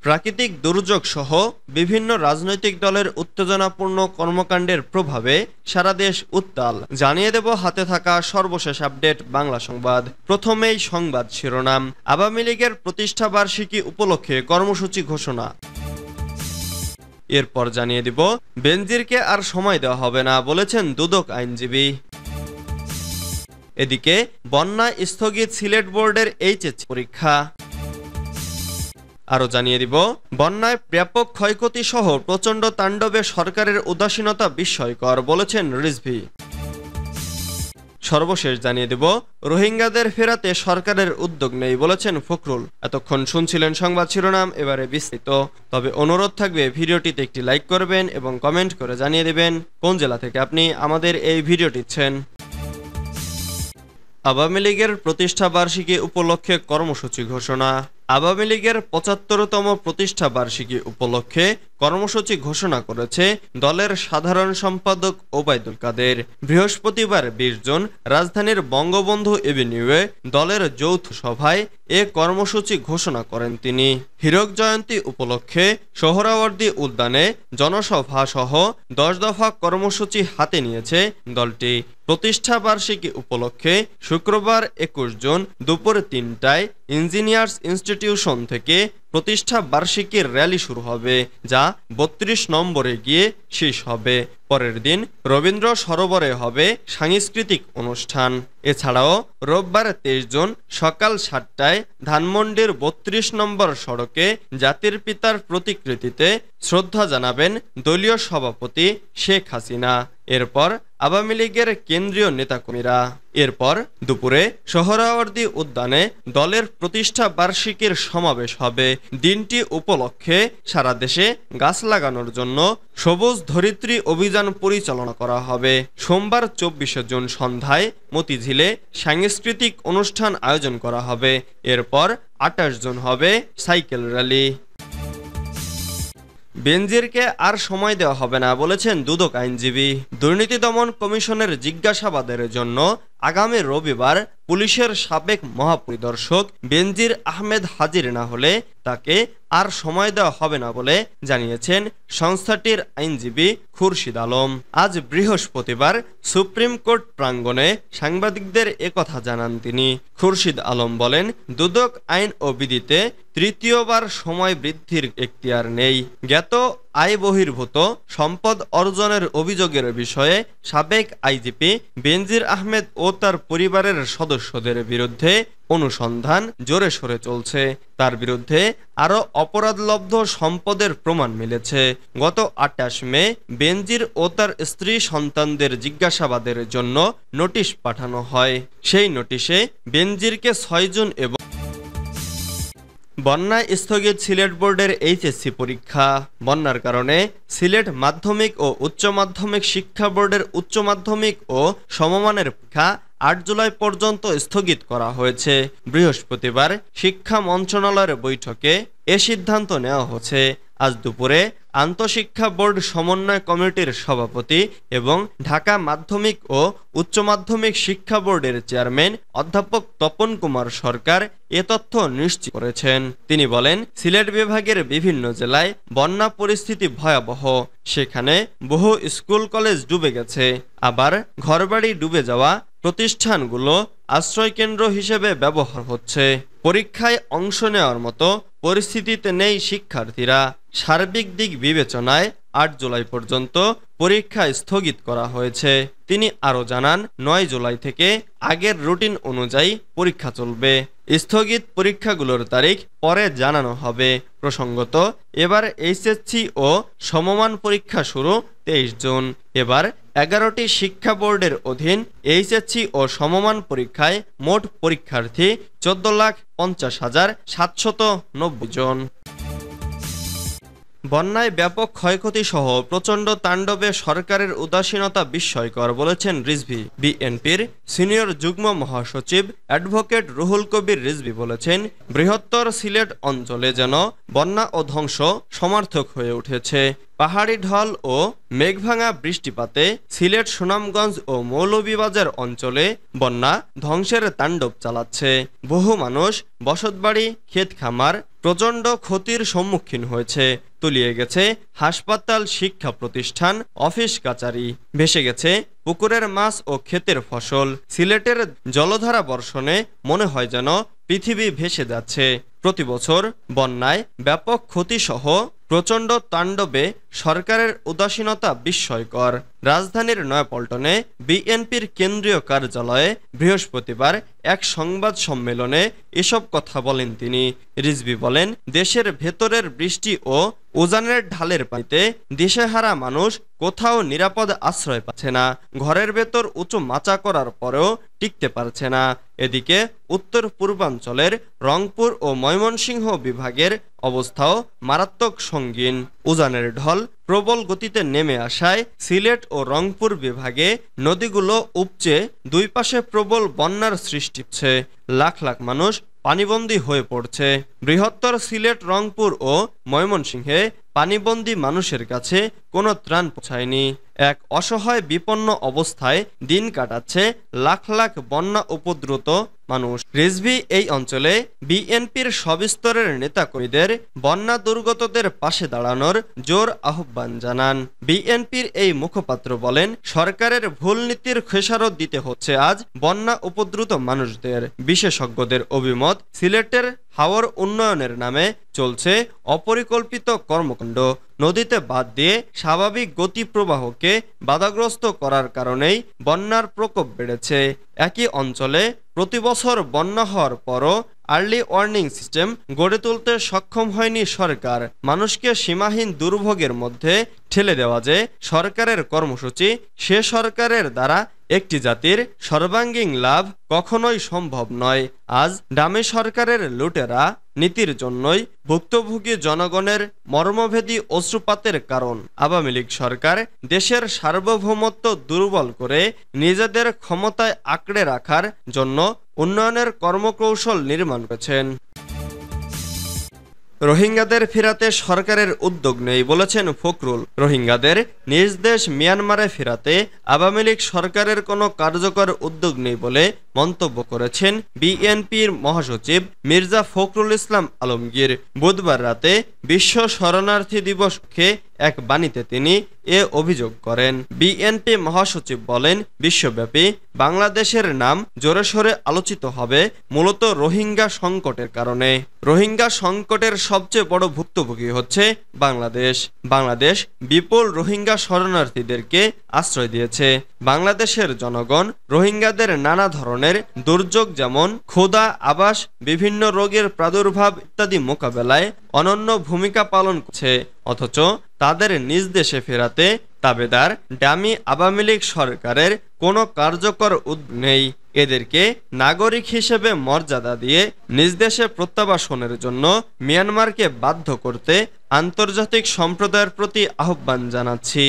প্রাকৃতিক দুর্যোগ সহ বিভিন্ন রাজনৈতিক দলের উত্তেজনাপূর্ণ কর্মকাণ্ডের প্রভাবে সারা দেশ উত্তাল। জানিয়ে দেব হাতে থাকা সর্বশেষ আপডেট বাংলা সংবাদ। প্রথমেই সংবাদ শিরোনাম। আওয়ামী লীগের প্রতিষ্ঠা বার্ষিকী উপলক্ষে কর্মসূচি ঘোষণা। এরপর জানিয়ে দিব বেনজিরকে আর সময় দেওয়া হবে না বলেছেন দুদক আইনজীবী। এদিকে বন্যায় স্থগিত সিলেট বোর্ডের এইচএসসি পরীক্ষা। আরও জানিয়ে দিব বন্যায় ব্যাপক ক্ষয়ক্ষতি সহ প্রচণ্ড তাণ্ডবে সরকারের উদাসীনতা বিস্ময়কর বলেছেন রিজভী। সর্বশেষ জানিয়ে দেব রোহিঙ্গাদের ফেরাতে সরকারের উদ্যোগ নেই বলেছেন ফখরুল। এতক্ষণ শুনছিলেন সংবাদ শিরোনাম, এবারে বিস্তারিত। তবে অনুরোধ থাকবে ভিডিওটিতে একটি লাইক করবেন এবং কমেন্ট করে জানিয়ে দেবেন কোন জেলা থেকে আপনি আমাদের এই ভিডিওটি দেখছেন। আওয়ামী লীগের প্রতিষ্ঠা বার্ষিকী উপলক্ষে কর্মসূচি ঘোষণা। আওয়ামী লীগের ৭৫তম প্রতিষ্ঠা বার্ষিকী উপলক্ষে কর্মসূচি ঘোষণা করেছে দলের সাধারণ সম্পাদক ওবায়দুল কাদের। বৃহস্পতিবার ২০ জুন রাজধানীর বঙ্গবন্ধু এভিনিউয়ে দলের যৌথ সভায় এ কর্মসূচি ঘোষণা করেন তিনি। হীরক জয়ন্তী উপলক্ষে সোহরাওয়ার্দী উদ্যানে জনসভা সহ ১০ দফা কর্মসূচি হাতে নিয়েছে দলটি। প্রতিষ্ঠা বার্ষিকী উপলক্ষে শুক্রবার ২১ জুন দুপুর ৩টায় ইঞ্জিনিয়ার্স ইনস্টিটিউশন থেকে প্রতিষ্ঠা বার্ষিকীর র্যালি শুরু হবে, যা ৩২ নম্বরে গিয়ে শেষ হবে। পরের দিন রবীন্দ্র সরোবরে হবে সাংস্কৃতিক অনুষ্ঠান। এছাড়াও রোববার ২৩ জুন সকাল ৭টায় ধানমন্ডির ৩২ নম্বর সড়কে জাতির পিতার প্রতিকৃতিতে শ্রদ্ধা জানাবেন দলীয় সভাপতি শেখ হাসিনা। এরপর আওয়ামী লীগের কেন্দ্রীয় নেতাকর্মীরা। এরপর দুপুরে সোহরাওয়ার্দী উদ্যানে দলের প্রতিষ্ঠা বার্ষিকীর সমাবেশ হবে। দিনটি উপলক্ষে সারা দেশে গাছ লাগানোর জন্য সবুজ ধরিত্রী অভিযান পরিচালনা করা হবে। সোমবার ২৪ জুন সন্ধ্যায় মতিঝিলে সাংস্কৃতিক অনুষ্ঠান আয়োজন করা হবে। এরপর ২৮ জুন হবে সাইকেল র্যালি। বেনজিরকে আর সময় দেওয়া হবে না বলেছেন দুদক আইনজীবী। দুর্নীতি দমন কমিশনের জিজ্ঞাসাবাদের জন্য আগামী রবিবার পুলিশের সাবেক মহাপরিদর্শক বেনজির আহমেদ হাজির না হলে তাকে আর সময় দেওয়া হবে না বলে জানিয়েছেন সংস্থাটির আইনজীবী খুরশিদ আলম। আজ বৃহস্পতিবার সুপ্রিম কোর্ট প্রাঙ্গণে সাংবাদিকদের একথা জানান তিনি। খুরশিদ আলম বলেন, দুদক আইন ও বিধিতে তৃতীয়বার সময় বৃদ্ধির এখতিয়ার নেই। জ্ঞাত আয় বহির্ভূত সম্পদ অর্জনের অভিযোগের বিষয়ে সাবেক আইজিপি বেনজির আহমেদ ও তার পরিবারের সদস্যদের বিরুদ্ধে অনুসন্ধান জোরে সোরে চলছে। তার বিরুদ্ধে আরও অপরাধলব্ধ সম্পদের প্রমাণ মিলেছে। গত ২৮ মে বেনজির ও তার স্ত্রী সন্তানদের জিজ্ঞাসাবাদের জন্য নোটিশ পাঠানো হয়। সেই নোটিশে বেনজিরকে ৬ জুন এবং বন্যায় স্থগিত সিলেট বোর্ডের এইচএসসি পরীক্ষা। বন্যার কারণে সিলেট মাধ্যমিক ও উচ্চ মাধ্যমিক শিক্ষা বোর্ডের উচ্চ মাধ্যমিক ও সমমানের পরীক্ষা ৮ জুলাই পর্যন্ত স্থগিত করা হয়েছে। বৃহস্পতিবার শিক্ষা মন্ত্রণালয়ের বৈঠকে এ সিদ্ধান্ত নেওয়া হয়েছে। আজ দুপুরে আন্তঃশিক্ষা বোর্ড সমন্বয় কমিটির সভাপতি এবং ঢাকা মাধ্যমিক ও উচ্চ মাধ্যমিক শিক্ষা বোর্ডের চেয়ারম্যান অধ্যাপক তপন কুমার সরকার এ তথ্য নিশ্চিত করেছেন। তিনি বলেন, সিলেট বিভাগের বিভিন্ন জেলায় বন্যা পরিস্থিতি ভয়াবহ। সেখানে বহু স্কুল কলেজ ডুবে গেছে। আবার ঘরবাড়ি ডুবে যাওয়া প্রতিষ্ঠানগুলো আশ্রয়কেন্দ্র হিসেবে ব্যবহার হচ্ছে। পরীক্ষায় অংশ নেওয়ার মতো পরিস্থিতিতে নেই শিক্ষার্থীরা। সার্বিক দিক বিবেচনায় ৮ জুলাই পর্যন্ত পরীক্ষা স্থগিত করা হয়েছে। তিনি আরও জানান, ৯ জুলাই থেকে আগের রুটিন অনুযায়ী পরীক্ষা চলবে। স্থগিত পরীক্ষাগুলোর তারিখ পরে জানানো হবে। প্রসঙ্গত, এবার এইচএসসি ও সমমান পরীক্ষা শুরু ২৩ জুন। এবার ১১টি শিক্ষা বোর্ডের অধীন এইচএসসি ও সমমান পরীক্ষায় মোট পরীক্ষার্থী ১৪,৫০,৭৯০ জন। বন্যায় ব্যাপক ক্ষয়ক্ষতি সহ প্রচণ্ড তাণ্ডবে সরকারের উদাসীনতা বিস্ময়কর বলেছেন রিজভী। বিএনপির সিনিয়র যুগ্ম মহাসচিব অ্যাডভোকেট রুহুল কবির রিজভী বলেছেন, বৃহত্তর সিলেট অঞ্চলে যেন বন্যা ও ধ্বংস সমার্থক হয়ে উঠেছে। পাহাড়ি ঢল ও মেঘভাঙা বৃষ্টিপাতে সিলেট, সুনামগঞ্জ ও মৌলভীবাজার অঞ্চলে বন্যা ধ্বংসের তাণ্ডব চালাচ্ছে। বহু মানুষ বসতবাড়ি, ক্ষেত খামার প্রচণ্ড ক্ষতির সম্মুখীন হয়েছে। তলিয়ে গেছে হাসপাতাল, শিক্ষা প্রতিষ্ঠান, অফিস কাচারি। ভেসে গেছে পুকুরের মাছ ও ক্ষেতের ফসল। সিলেটের জলধারা বর্ষণে মনে হয় যেন পৃথিবী ভেসে যাচ্ছে। প্রতি বছর বন্যায় ব্যাপক ক্ষতিসহ প্রচণ্ড তাণ্ডবে সরকারের উদাসীনতা বিস্ময়কর। রাজধানীর নয়াপল্টনে বিএনপির কেন্দ্রীয় কার্যালয়ে বৃহস্পতিবার এক সংবাদ সম্মেলনে এসব কথা বলেন তিনি। রিজভী বলেন, দেশের ভেতরের বৃষ্টি ও উজানের ঢালের পানিতে দিশেহারা মানুষ কোথাও নিরাপদ আশ্রয় পাচ্ছে না। ঘরের ভেতর উঁচু মাচা করার পরেও টিকতে পারছে না। এদিকে উত্তর পূর্বাঞ্চলের রংপুর ও ময়মনসিংহ বিভাগের অবস্থাও মারাত্মক সঙ্গীন। উজানের ঢল প্রবল গতিতে নেমে আসায় সিলেট ও রংপুর বিভাগে নদীগুলো উপচে দুই পাশে প্রবল বন্যার সৃষ্টি হচ্ছে। লাখ লাখ মানুষ পানিবন্দী হয়ে পড়ছে। বৃহত্তর সিলেট, রংপুর ও ময়মনসিংহে পানিবন্দী মানুষের কাছে কোনো ত্রাণ পৌঁছায়নি। এক অসহায় বিপন্ন অবস্থায় দিন কাটাচ্ছে লাখ লাখ বন্যা উপদ্রুত মানুষ। রিজভী এই অঞ্চলে বিএনপির সবিস্তরের নেতাকর্মীদের বন্যা দুর্গতদের পাশে দাঁড়ানোর জোর আহ্বান জানান। বিএনপির এই মুখপাত্র বলেন, সরকারের ভুল নীতির খেসারত দিতে হচ্ছে আজ বন্যা উপদ্রুত মানুষদের। বিশেষজ্ঞদের অভিমত, সিলেটের হাওর উন্নয়নের নামে চলছে অপরিকল্পিত কর্মকাণ্ড। নদীতে বাঁধ দিয়ে স্বাভাবিক গতি প্রবাহকে বাধাগ্রস্ত করার কারণেই বন্যার প্রকোপ বেড়েছে। একই অঞ্চলে প্রতি বছর বন্যা হওয়ার পরও আর্লি ওয়ার্নিং সিস্টেম গড়ে তুলতে সক্ষম হয়নি সরকার। মানুষকে সীমাহীন দুর্ভোগের মধ্যে ঠেলে দেওয়া যে সরকারের কর্মসূচি, সে সরকারের দ্বারা একটি জাতির সর্বাঙ্গীন লাভ কখনোই সম্ভব নয়। আজ ডামি সরকারের লুটেরা নীতির জন্যই ভুক্তভোগী জনগণের মর্মভেদী অশ্রুপাতের কারণ। আওয়ামী লীগ সরকার দেশের সার্বভৌমত্ব দুর্বল করে নিজেদের ক্ষমতায় আঁকড়ে রাখার জন্য উন্নয়নের কর্মকৌশল নির্মাণ করেছেন। রোহিঙ্গাদের ফেরাতে সরকারের উদ্যোগ নেই বলেছেন ফখরুল। রোহিঙ্গাদের নিজ দেশ মিয়ানমারে ফেরাতে আওয়ামী লীগ সরকারের কোনো কার্যকর উদ্যোগ নেই বলে মন্তব্য করেছেন বিএনপির মহাসচিব মির্জা ফখরুল ইসলাম আলমগীর। বুধবার রাতে বিশ্ব শরণার্থী দিবসকে এক বাণীতে তিনি এ অভিযোগ করেন। বিএনপি মহাসচিব বলেন, বিশ্বব্যাপী বাংলাদেশের নাম জোরে সোরে আলোচিত হবে মূলত রোহিঙ্গা সংকটের কারণে। রোহিঙ্গা সংকটের সবচেয়ে বড় ভুক্তভোগী হচ্ছে বাংলাদেশ। বাংলাদেশ বিপুল রোহিঙ্গা শরণার্থীদেরকে আশ্রয় দিয়েছে। বাংলাদেশের জনগণ রোহিঙ্গাদের নানা ধরনের দুর্যোগ যেমন ক্ষুধা, আবাস, বিভিন্ন রোগের প্রাদুর্ভাব ইত্যাদি মোকাবেলায় অনন্য ভূমিকা পালন করছে। অথচ তাদের নিজ দেশে ফেরাতে দাবেদার ডামি আওয়ামী লীগ সরকারের কোনো কার্যকর উদ্যোগ নেই। এদেরকে নাগরিক হিসেবে মর্যাদা দিয়ে নিজ দেশে প্রত্যাবাসনের জন্য মিয়ানমারকে বাধ্য করতে আন্তর্জাতিক সম্প্রদায়ের প্রতি আহ্বান জানাচ্ছি।